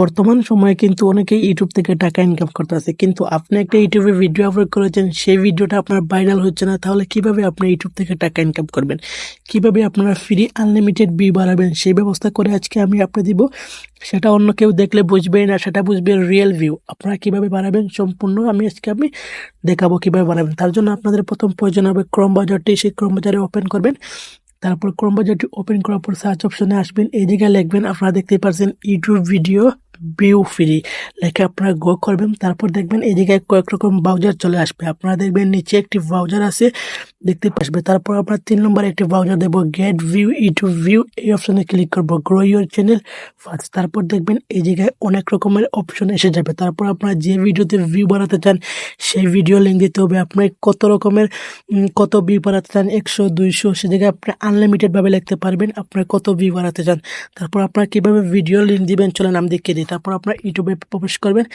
বর্তমান সময়ে কিন্তু অনেকেই ইউটিউব থেকে টাকা ইনকাম করতেছে, কিন্তু আপনি একটা ইউটিউবে ভিডিও আপলোড করেছেন, সেই ভিডিওটা আপনার ভাইরাল হচ্ছে না, তাহলে কিভাবে আপনি ইউটিউব থেকে টাকা ইনকাম করবেন, কিভাবে আপনারা ফ্রি আনলিমিটেড ভিউ বাড়াবেন সেই ব্যবস্থা করে আজকে আমি আপনাকে দিব। সেটা অন্য কেউ দেখলে বুঝবে না, সেটা বুঝবে রিয়েল ভিউ। আপনারা কিভাবে বাড়াবেন সম্পূর্ণ আমি দেখাবো কিভাবে বাড়াবেন। তার জন্য আপনাদের প্রথম প্রয়োজন হবে ক্রোম ব্রাউজারটি। সেই ক্রোম ব্রাউজারে ওপেন করবেন। তারপর ক্রোম ব্রাউজারটি ওপেন করার পর সার্চ অপশনে আসবেন। এই জায়গায় লিখবেন, আপনারা দেখতেই পাচ্ছেন ইউটিউব ভিডিও ভিউ ফ্রি লেখা আপনারা গো করবেন। তারপর দেখবেন এই জায়গায় কয়েক রকম ব্রাউজার চলে আসবে। আপনারা দেখবেন নিচে একটি ব্রাউজার আছে, দেখতে পাসবে। তারপর আপনার 3 নম্বরে একটি ব্রাউজার দেবো, গেট ভিউ ইউটিউব ভিউ। এই অপশনে ক্লিক করবো, গ্রো ইউর চ্যানেল ফার্স্ট। তারপর দেখবেন এই জায়গায় অনেক রকমের অপশন এসে যাবে। তারপর আপনারা যে ভিডিওতে ভিউ বাড়াতে চান সেই ভিডিও লিঙ্ক দিতে হবে। আপনি কত রকমের কত ভিউ বাড়াতে চান, 100 200, সে জায়গায় আপনি আনলিমিটেড ভাবে লিখতে পারবেন আপনার কত ভিউ বাড়াতে চান। তারপর আপনারা কিভাবে ভিডিও লিঙ্ক দিবেন চলেন আমি দেখিয়ে দিই। তারপর আপনার ইউটিউবে প্রবেশ করবেন।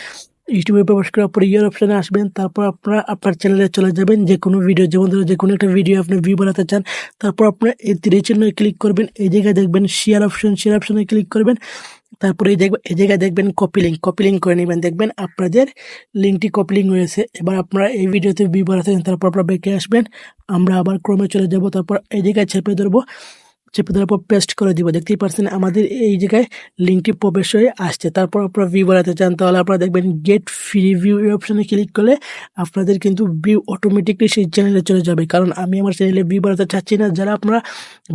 ইউটিউবে প্রবেশ করার পর ইয়ার অপশনে আসবেন। তারপর আপনারা আপনার চ্যানেলে চলে যাবেন। যে কোনো ভিডিও, যেমন ধরো যে কোনো একটা ভিডিও আপনি ভিউ বাড়াতে চান, তারপর আপনার এই তীরের চিহ্নে ক্লিক করবেন। এই জায়গায় দেখবেন শেয়ার অপশন, শেয়ার অপশনে ক্লিক করবেন। তারপরে এই জায়গায় দেখবেন কপি লিঙ্ক করে নেবেন। দেখবেন আপনাদের লিঙ্কটি কপি লিঙ্ক হয়েছে। এবার আপনারা এই ভিডিওতে ভিউ বাড়াতে চান, তারপর আপনারা ব্যাকে আসবেন। আমরা আবার ক্রমে চলে যাব। তারপর এই জায়গায় চেপে ধরবো, চেপে ধরার পর পেস্ট করে দিব। দেখতেই পাচ্ছেন আমাদের এই জায়গায় লিঙ্কটি প্রবেশ হয়ে আসছে। তারপর আপনারা ভিউ বাড়াতে চান, তাহলে আপনারা দেখবেন গেট ফ্রি ভিউ এই অপশনে ক্লিক করলে আপনাদের কিন্তু ভিউ অটোমেটিকলি সেই চ্যানেলে চলে যাবে। কারণ আমি আমার চ্যানেলে ভিউ বাড়াতে চাচ্ছি না। যারা আপনারা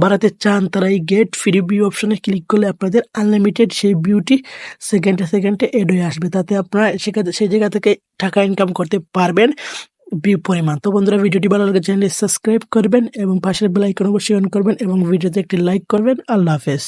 বাড়াতে চান তারা এই গেট ফ্রি ভিউ অপশনে ক্লিক করলে আপনাদের আনলিমিটেড সেই ভিউটি সেকেন্ডে এড হয়ে আসবে। তাতে আপনারা সেই জায়গা থেকে টাকা ইনকাম করতে পারবেন ভিউ পরিমাণ। তো বন্ধুরা, ভিডিওটি ভালো লাগে চ্যানেলটি সাবস্ক্রাইব করবেন এবং পাশের বেল আইকন অবশ্যই অন করবেন এবং ভিডিওতে একটি লাইক করবেন। আল্লাহ হাফেজ।